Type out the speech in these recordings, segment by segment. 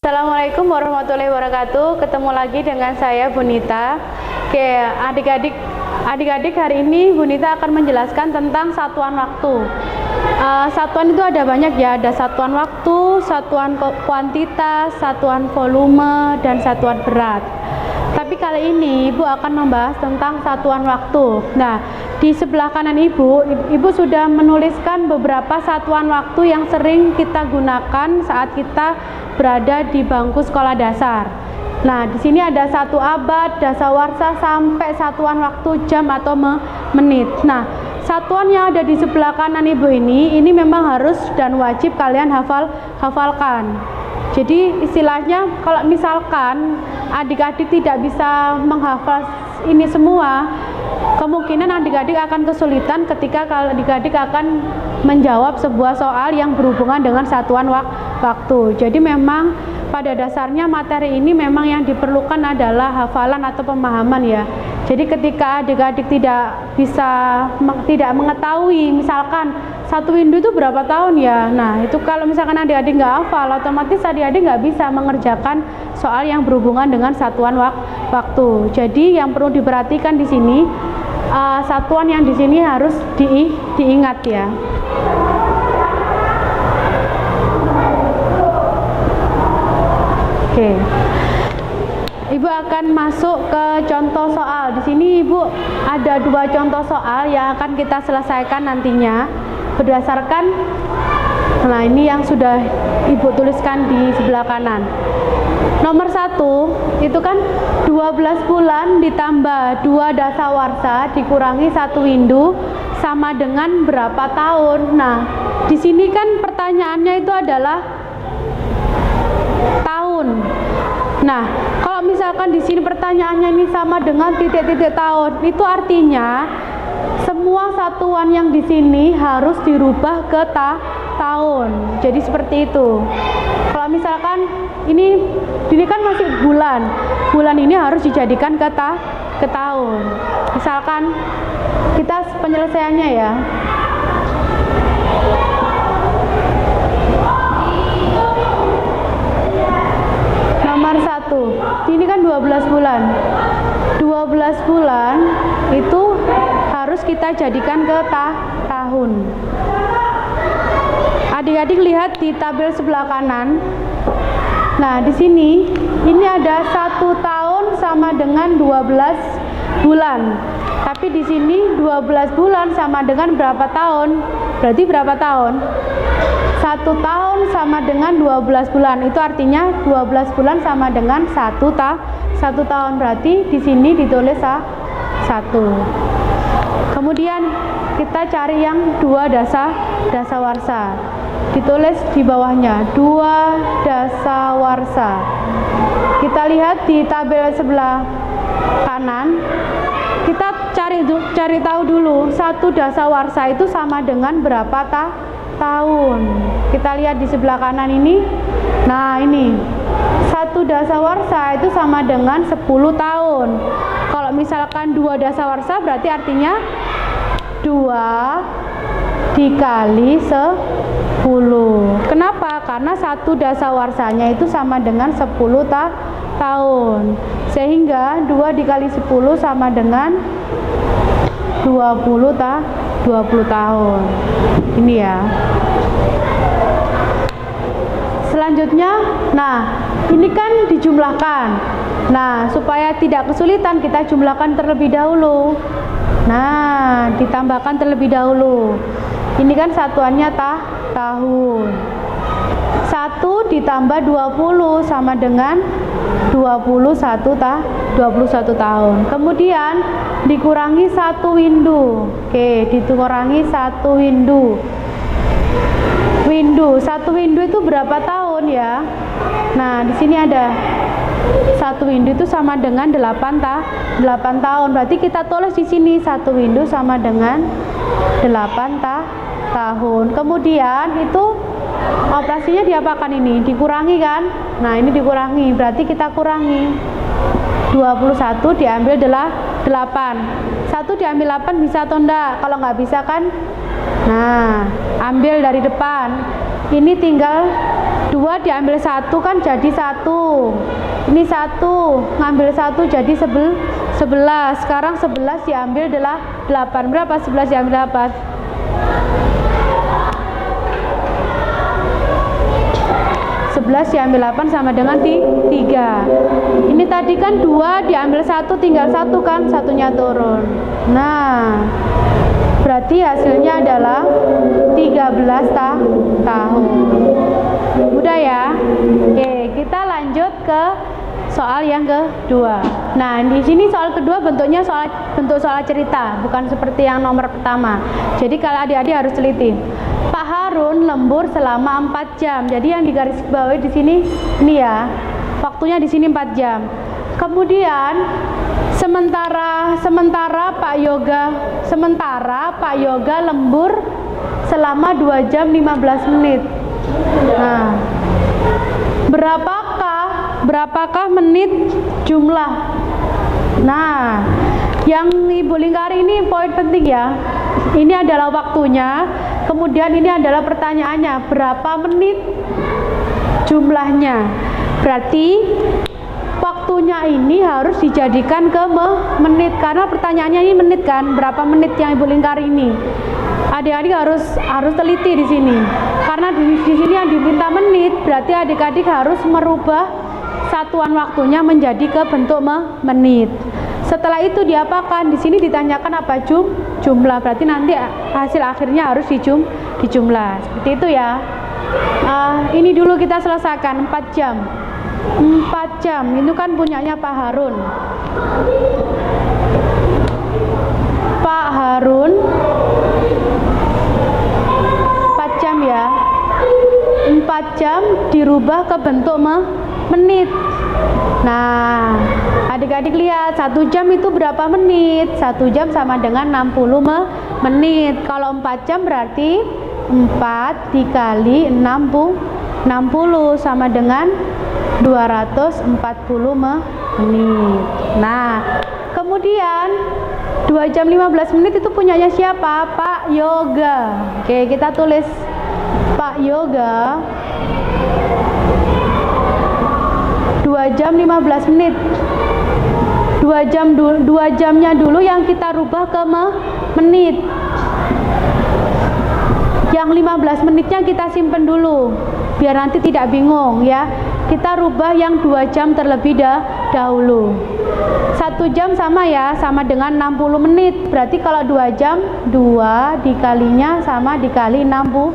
Assalamualaikum warahmatullahi wabarakatuh. Ketemu lagi dengan saya Bunita. Oke, adik-adik hari ini Bunita akan menjelaskan tentang satuan waktu. Satuan itu ada banyak ya, ada satuan waktu, satuan kuantitas, satuan volume, dan satuan berat. Tapi kali ini Ibu akan membahas tentang satuan waktu. Nah, di sebelah kanan Ibu sudah menuliskan beberapa satuan waktu yang sering kita gunakan saat kita berada di bangku sekolah dasar. Nah, di sini ada 1 abad, dasawarsa, sampai satuan waktu jam atau menit. Nah, satuan yang ada di sebelah kanan Ibu ini memang harus dan wajib kalian hafalkan. Jadi istilahnya kalau misalkan adik-adik tidak bisa menghafal ini semua, kemungkinan adik-adik akan kesulitan ketika adik-adik akan menjawab sebuah soal yang berhubungan dengan satuan waktu. Jadi memang pada dasarnya materi ini memang yang diperlukan adalah hafalan atau pemahaman ya. Jadi ketika adik-adik tidak mengetahui misalkan satu window itu berapa tahun ya. Nah, itu kalau misalkan adik-adik nggak hafal, otomatis adik-adik nggak bisa mengerjakan soal yang berhubungan dengan satuan waktu. Jadi yang perlu diperhatikan di sini satuan yang di sini harus diingat ya. Oke. Ibu akan masuk ke contoh soal. Di sini Ibu ada 2 contoh soal yang akan kita selesaikan nantinya berdasarkan ini yang sudah Ibu tuliskan di sebelah kanan. Nomor 1 itu kan 12 bulan ditambah 2 dasawarsa dikurangi 1 windu sama dengan berapa tahun. Nah, di sini kan pertanyaannya itu adalah tahun. Nah, kalau misalkan di sini pertanyaannya ini sama dengan titik-titik tahun, itu artinya semua satuan yang di sini harus dirubah ke tahun. Jadi seperti itu. Kalau misalkan ini kan masih bulan. Bulan ini harus dijadikan ke tahun. Misalkan kita penyelesaiannya ya. Nomor 1. Ini kan 12 bulan. 12 bulan itu harus kita jadikan ke tahun. Adik-adik lihat di tabel sebelah kanan. Nah, di sini ini ada 1 tahun sama dengan 12 bulan. Tapi di sini 12 bulan sama dengan berapa tahun? Berarti berapa tahun? 1 tahun sama dengan 12 bulan. Itu artinya 12 bulan sama dengan 1 tahun. Berarti di sini ditulis 1. Kemudian kita cari yang 2 dasawarsa. Ditulis di bawahnya 2 dasawarsa. Kita lihat di tabel sebelah kanan. Kita cari tahu dulu 1 dasawarsa itu sama dengan berapa tahun. Kita lihat di sebelah kanan ini. Nah, ini 1 dasawarsa itu sama dengan 10 tahun. Kalau misalkan 2 dasawarsa berarti artinya 2 dikali 10. Kenapa? Karena 1 dasawarsanya itu sama dengan 10 tahun. Sehingga 2 dikali 10 sama dengan 20 tahun. Ini ya. Selanjutnya, ini kan dijumlahkan. Nah, supaya tidak kesulitan kita jumlahkan terlebih dahulu. Nah, ditambahkan terlebih dahulu. Ini kan satuannya tahun. 1 ditambah 20 sama dengan 21 tahun. Kemudian dikurangi 1 windu. Oke, dikurangi 1 windu. 1 windu itu berapa tahun ya? Nah, di sini ada 1 windu itu sama dengan 8 tahun. Berarti kita tulis di sini 1 windu sama dengan 8 tahun. Kemudian itu operasinya diapakan ini? Dikurangi kan? Nah, ini dikurangi. Berarti kita kurangi 21 diambil 8. 1 diambil 8 bisa atau enggak? Kalau nggak bisa kan? Nah, ambil dari depan. Ini tinggal 2 2 diambil 1 kan jadi 1. Ini 1, ngambil 1 jadi 11. Sekarang 11 diambil adalah 8. Berapa 11 diambil 8? 11 diambil 8 sama dengan 3. Ini tadi kan 2 diambil 1 tinggal 1 kan, satunya turun. Nah, berarti hasilnya adalah 13 tahun. Udah ya. Oke, kita lanjut ke soal yang kedua. Nah, di sini soal kedua bentuknya bentuk soal cerita, bukan seperti yang nomor pertama. Jadi kalau adik-adik harus teliti. Pak Harun lembur selama 4 jam. Jadi yang digaris bawahi di sini ini ya. Waktunya di sini 4 jam. Kemudian sementara Pak Yoga lembur selama 2 jam 15 menit. Nah, berapakah menit jumlah? Nah, yang Ibu lingkari ini poin penting ya. Ini adalah waktunya, kemudian ini adalah pertanyaannya, berapa menit jumlahnya. Berarti waktunya ini harus dijadikan ke menit, karena pertanyaannya ini menit kan, berapa menit yang Ibu lingkari ini. Adik-adik harus teliti di sini, karena di sini yang diminta menit, berarti adik-adik harus merubah satuan waktunya menjadi ke bentuk menit. Setelah itu diapakan? Di sini ditanyakan apa? Jumlah. Berarti nanti hasil akhirnya harus dijumlah. Seperti itu ya. Ini dulu kita selesaikan 4 jam. 4 jam itu kan punyanya Pak Harun. Pak Harun 4 jam ya. 4 jam dirubah ke bentuk menit. Nah, adik-adik lihat 1 jam itu berapa menit? 1 jam sama dengan 60 menit. Kalau 4 jam berarti 4 dikali 60 sama dengan 240 menit. Nah, kemudian 2 jam 15 menit itu punyanya siapa? Pak Yoga. Oke, kita tulis Pak Yoga 2 jam 15 menit. 2 jamnya dulu yang kita rubah ke menit. Yang 15 menitnya kita simpen dulu biar nanti tidak bingung ya. Kita rubah yang 2 jam terlebih dahulu. 1 jam sama ya, sama dengan 60 menit. Berarti kalau 2 jam 2 dikalinya sama dikali 60.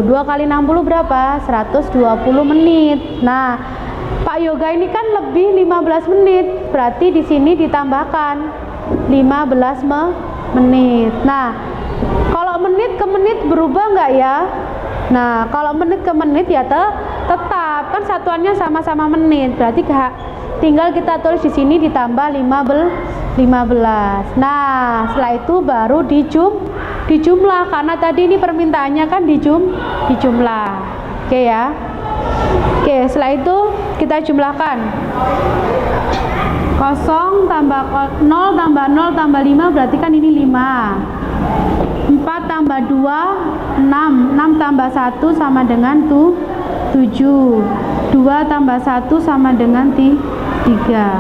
2 kali 60 berapa? 120 menit. Nah, Pak Yoga ini kan lebih 15 menit, berarti di sini ditambahkan 15 menit. Nah, kalau menit ke menit berubah nggak ya? Nah, kalau menit ke menit ya tetap, kan satuannya sama-sama menit, berarti tinggal kita tulis di sini ditambah 15. Nah, setelah itu baru dijumlah, karena tadi ini permintaannya kan dijumlah. Oke ya. Oke, setelah itu kita jumlahkan 0 tambah 0 tambah 0 tambah 5 berarti kan ini 5. 4 tambah 2 6 tambah 1 sama dengan 7. 2 tambah 1 sama dengan 3.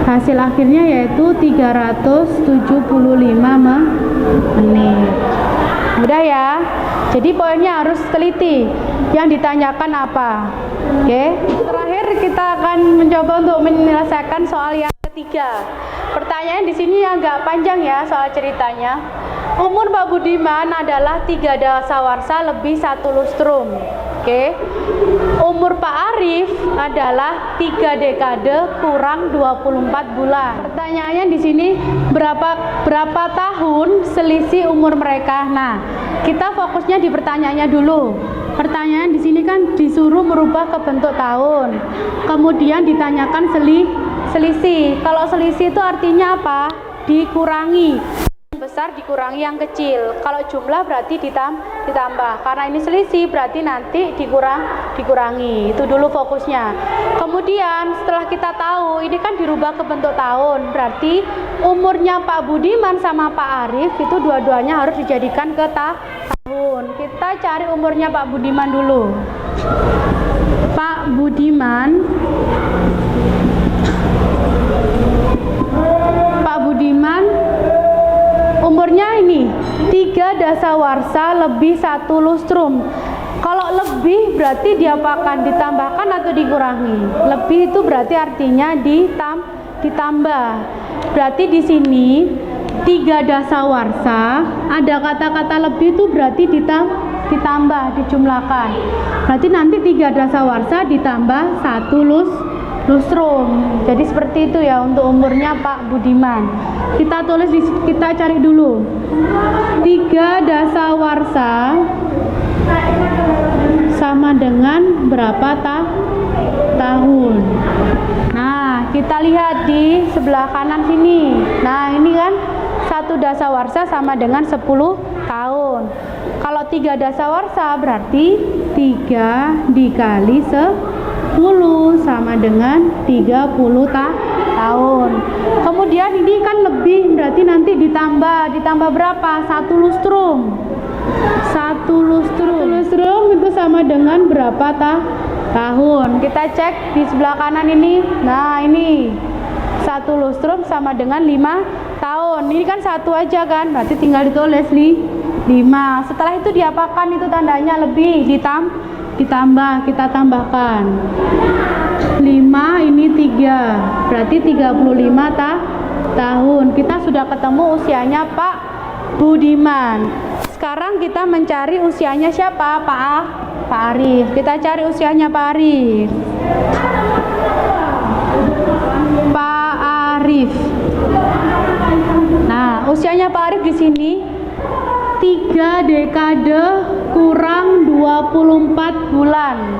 Hasil akhirnya yaitu 375 menit. Mudah ya. Jadi poinnya harus teliti. Yang ditanyakan apa? Oke. Terakhir kita akan mencoba untuk menyelesaikan soal yang ketiga. Pertanyaan di sini agak panjang ya soal ceritanya. Umur Pak Budiman adalah 3 dasawarsa lebih 1 lustrum. Oke. Umur Pak Arif adalah 3 dekade kurang 24 bulan. Pertanyaannya di sini berapa tahun selisih umur mereka? Nah, kita fokusnya di pertanyaannya dulu. Pertanyaan di sini kan disuruh merubah ke bentuk tahun. Kemudian ditanyakan selisih. Kalau selisih itu artinya apa? Dikurangi. Yang besar dikurangi yang kecil. Kalau jumlah berarti ditambah. Karena ini selisih berarti nanti dikurangi. Itu dulu fokusnya. Kemudian setelah kita tahu ini kan dirubah ke bentuk tahun, berarti umurnya Pak Budiman sama Pak Arif itu dua-duanya harus dijadikan ke tahun. tahun. Kita cari umurnya Pak Budiman dulu. Pak Budiman umurnya ini 3 dasawarsa lebih 1 lustrum. Kalau lebih berarti diapakan? Ditambahkan atau dikurangi? Lebih itu berarti artinya ditambah. Berarti di sini 3 dasawarsa, ada kata-kata lebih itu berarti ditambah, dijumlahkan. Berarti nanti 3 dasawarsa ditambah 1 lustrum. Jadi seperti itu ya untuk umurnya Pak Budiman. Kita tulis, kita cari dulu. 3 dasawarsa sama dengan berapa tahun? Nah, kita lihat di sebelah kanan sini. Nah, ini kan 1 dasawarsa sama dengan 10 tahun. Kalau 3 dasawarsa berarti 3 dikali 10 sama dengan 30 tahun. Kemudian ini kan lebih, berarti nanti ditambah berapa? 1 lustrum. 1 lustrum itu sama dengan berapa tahun? Kita cek di sebelah kanan ini. Nah, ini 1 lustrum sama dengan 5 tahun. Ini kan 1 aja kan, berarti tinggal ditulis 5. Setelah itu diapakan? Itu tandanya lebih, ditambah, kita tambahkan 5, ini 3, berarti 35 tahun. Kita sudah ketemu usianya Pak Budiman. Sekarang kita mencari usianya siapa? Pak Arif. Kita cari usianya Pak Arif. Pak Arif. Nah, usianya Pak Arif di sini 3 dekade kurang 24 bulan.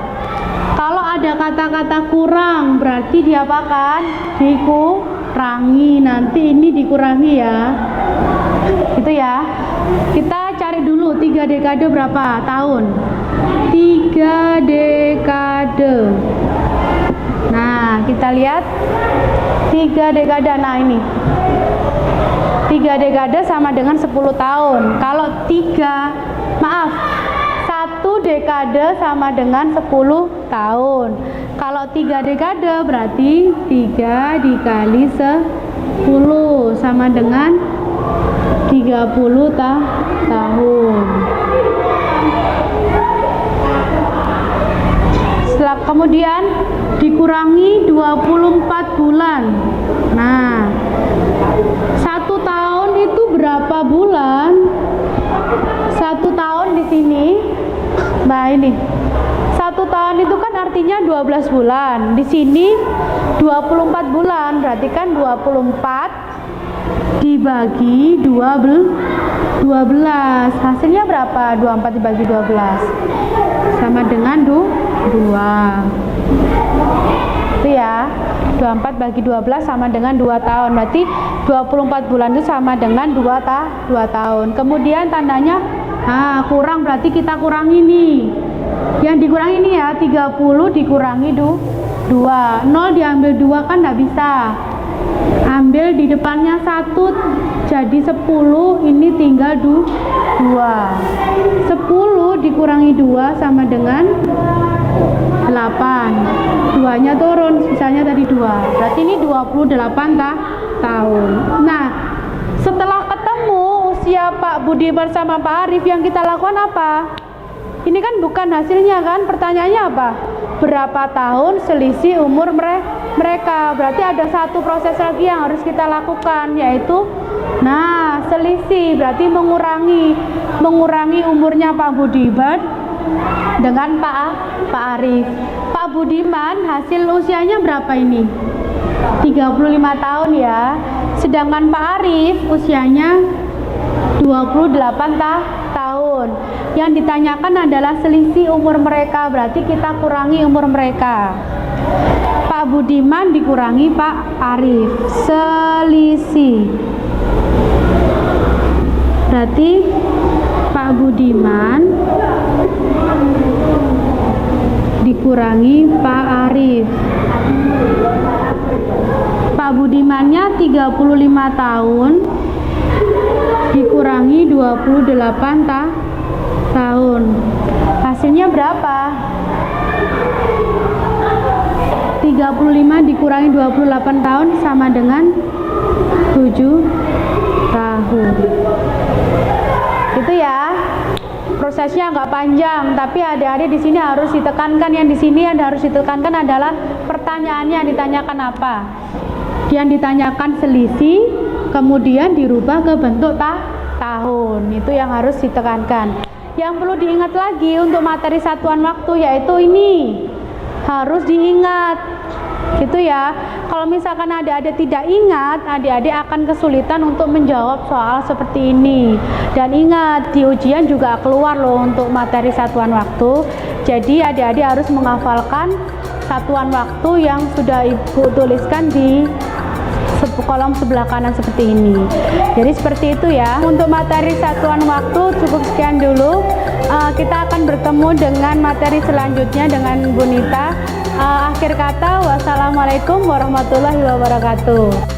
Kalau ada kata-kata kurang berarti diapakan? Dikurangi. Nanti ini dikurangi ya. Itu ya. Kita cari dulu 3 dekade berapa tahun? 3 dekade. Nah, kita lihat 3 dekade. Nah, ini 3 dekade sama dengan 10 tahun. Kalau 1 dekade sama dengan 10 tahun. Kalau 3 dekade berarti 3 dikali 10 sama dengan 30 tahun. Setelah kemudian dikurangi 24 bulan. Nah, 1 tahun itu berapa bulan? 1 tahun di sini. Nah, ini 1 tahun itu kan artinya 12 bulan. Di sini 24 bulan, berarti kan 24 dibagi 12. Hasilnya berapa? 24 dibagi 12 sama dengan 2. Itu ya. 24 bagi 12 sama dengan 2 tahun. Berarti 24 bulan itu sama dengan 2 tahun. Kemudian tandanya kurang, berarti kita kurangi nih. Yang dikurangi ini ya, 30 dikurangi 2. 0 diambil 2 kan enggak bisa. Ambil di depannya 1 jadi 10, ini tinggal 2. 10 dikurangi 2 sama dengan 8. 2-nya turun, sisanya tadi 2. Berarti ini 28 tahun. Nah, setelah ketemu usia Pak Budiman sama Pak Arif, yang kita lakukan apa? Ini kan bukan hasilnya kan, pertanyaannya apa? Berapa tahun selisih umur mereka? Berarti ada satu proses lagi yang harus kita lakukan, yaitu selisih, berarti mengurangi umurnya Pak Budiman dengan Pak Arif. Pak Budiman hasil usianya berapa ini? 35 tahun ya. Sedangkan Pak Arif usianya 28 tahun. Yang ditanyakan adalah selisih umur mereka, berarti kita kurangi umur mereka. Pak Budiman dikurangi Pak Arif, selisih. Berarti Pak Budiman dikurangi Pak Arif. Pak Budimannya 35 tahun dikurangi 28 tahun. Hasilnya berapa? 35 dikurangi 28 tahun sama dengan 7 tahun. Itu ya. Prosesnya agak panjang, tapi adik-adik di sini harus ditekankan, yang di sini yang harus ditekankan adalah pertanyaannya yang ditanyakan apa. Yang ditanyakan selisih, kemudian dirubah ke bentuk tahun. Itu yang harus ditekankan. Yang perlu diingat lagi untuk materi satuan waktu yaitu ini. Harus diingat. Gitu ya. Kalau misalkan adik-adik tidak ingat, adik-adik akan kesulitan untuk menjawab soal seperti ini. Dan ingat, di ujian juga keluar loh untuk materi satuan waktu. Jadi adik-adik harus menghafalkan satuan waktu yang sudah ibu tuliskan di kolom sebelah kanan seperti ini. Jadi seperti itu ya. Untuk materi satuan waktu cukup sekian dulu. Kita akan bertemu dengan materi selanjutnya dengan Bu Nita. Akhir kata, wassalamualaikum warahmatullahi wabarakatuh.